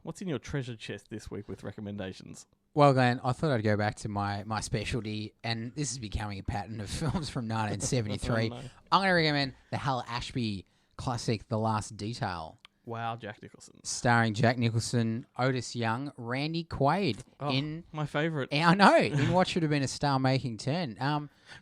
what's in your treasure chest this week with recommendations? Well, Glenn, I thought I'd go back to my specialty, and this is becoming a pattern of films from 1973. Oh, no. I'm going to recommend the Hal Ashby classic, The Last Detail, Wow, Jack Nicholson. starring Jack Nicholson, Otis Young, Randy Quaid. My favourite. I know, in what should have been a star-making turn.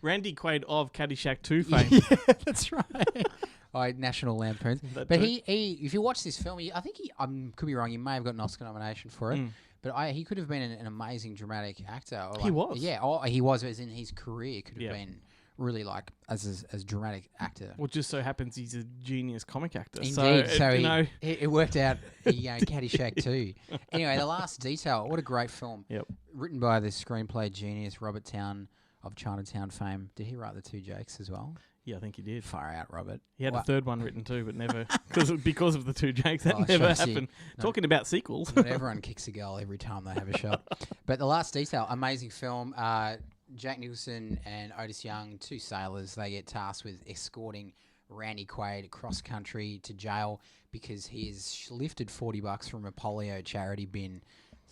Randy Quaid of Caddyshack 2 fame. Yeah, that's right. National Lampoons. That But too. he, if you watch this film, I think I could be wrong, he may have got an Oscar nomination for it. But he could have been an amazing dramatic actor. Or He was. Yeah, he was, as in his career could have Yeah. been really like as dramatic actor. Well, just so happens he's a genius comic actor. Indeed. So it it worked out, Caddyshack too. Anyway, The Last Detail, what a great film. Yep. Written by the screenplay genius Robert Towne of Chinatown fame. Did he write the two Jakes as well? Yeah, I think he did. Far out, Robert. He had Well, a third one written too, but never because of the two Jakes. That Oh, never shows you happened. not- Talking about sequels. Not everyone kicks a goal every time they have a shot. But The Last Detail, amazing film. Jack Nicholson and Otis Young, two sailors, they get tasked with escorting Randy Quaid cross country to jail because he has lifted $40 from a polio charity bin.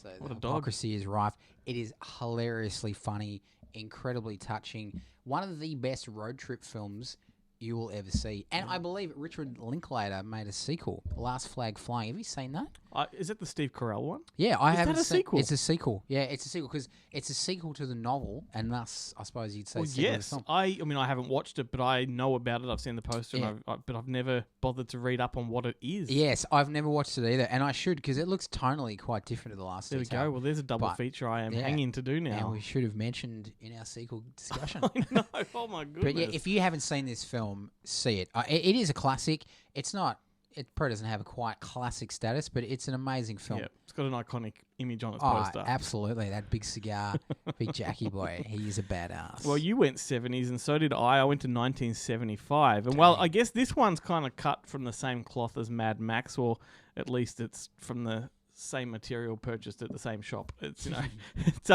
So What the a dog. hypocrisy is rife. It is hilariously funny, incredibly touching. One of the best road trip films you will ever see. And I believe Richard Linklater made a sequel, Last Flag Flying. Have you seen that? Is it the Steve Carell one? Yeah, I Is haven't that a seen. sequel? It's a sequel. Yeah, it's a sequel because it's a sequel to the novel, and thus I suppose you'd say Well, sequel to the yes. film. I mean, I haven't watched it, but I know about it. I've seen the poster, Yeah. and but I've never bothered to read up on what it is. Yes, I've never watched it either, and I should because it looks tonally quite different to The Last There we Detail. go. Well, there's a double But, feature I am yeah. hanging to do And now. we should have mentioned in our sequel discussion. I know. Oh my goodness. But yeah, if you haven't seen this film, see it. It is a classic. It's not. It probably doesn't have a quite classic status, but it's an amazing film. Yeah, it's got an iconic image on its Oh, poster. absolutely. That big cigar, big Jackie boy. He is a badass. Well, you went 70s, and so did I. I went to 1975. And, well, I guess this one's kind of cut from the same cloth as Mad Max, or at least it's from the same material purchased at the same shop. It's, it's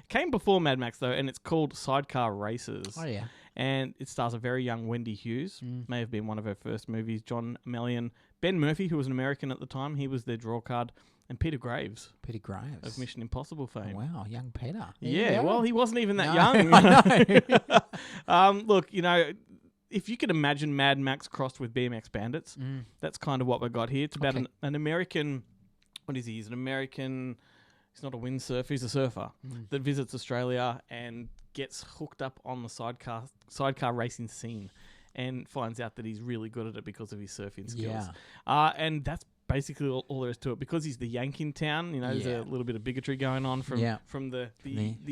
came before Mad Max, though, and it's called Sidecar Races. Oh, yeah. And it stars a very young Wendy Hughes. May have been one of her first movies. John Mellion. Ben Murphy, who was an American at the time. He was their draw card. And Peter Graves Peter Graves. of Mission Impossible fame. Wow, young Peter. There you Yeah, go. well, he wasn't even that No, young. I know. Look, if you could imagine Mad Max crossed with BMX Bandits, that's kind of what we got here. It's about Okay. an American. What is he? He's an American. He's not a windsurfer. He's a surfer that visits Australia and gets hooked up on the sidecar racing scene, and finds out that he's really good at it because of his surfing skills. Yeah. And that's basically all there is to it. Because he's the Yank in town, there's Yeah. a little bit of bigotry going on from the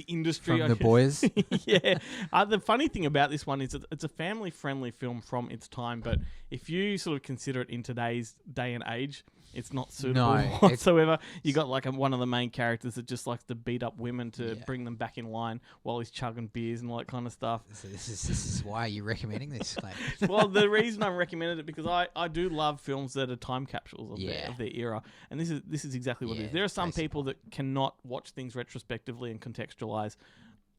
industry. From the boys. Yeah. The funny thing about this one is it's a family-friendly film from its time, but if you sort of consider it in today's day and age, it's not suitable whatsoever. You got like one of the main characters that just likes to beat up women to bring them back in line while he's chugging beers and all that kind of stuff. So this is why you're recommending this, Clay. Well, the reason I'm recommending it because I do love films that are time capsules of their era, and this is exactly what it is. There are some people that cannot watch things retrospectively and contextualize.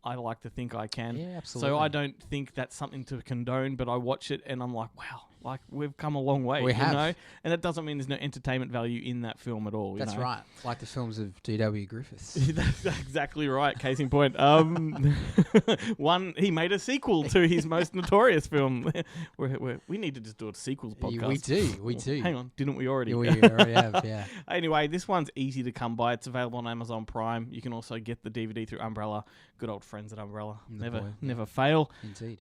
I like to think I can. Yeah, absolutely. So I don't think that's something to condone, but I watch it and I'm like, wow, like we've come a long way. We have. And that doesn't mean there's no entertainment value in that film at all. That's right. Like the films of D.W. Griffiths. That's exactly right. Case in point. He made a sequel to his most notorious film. We need to just do a sequels podcast. We do. Hang on, didn't we already? Yeah, we already have, yeah. Anyway, this one's easy to come by. It's available on Amazon Prime. You can also get the DVD through Umbrella. Good old friends at Umbrella. Never fail. Indeed.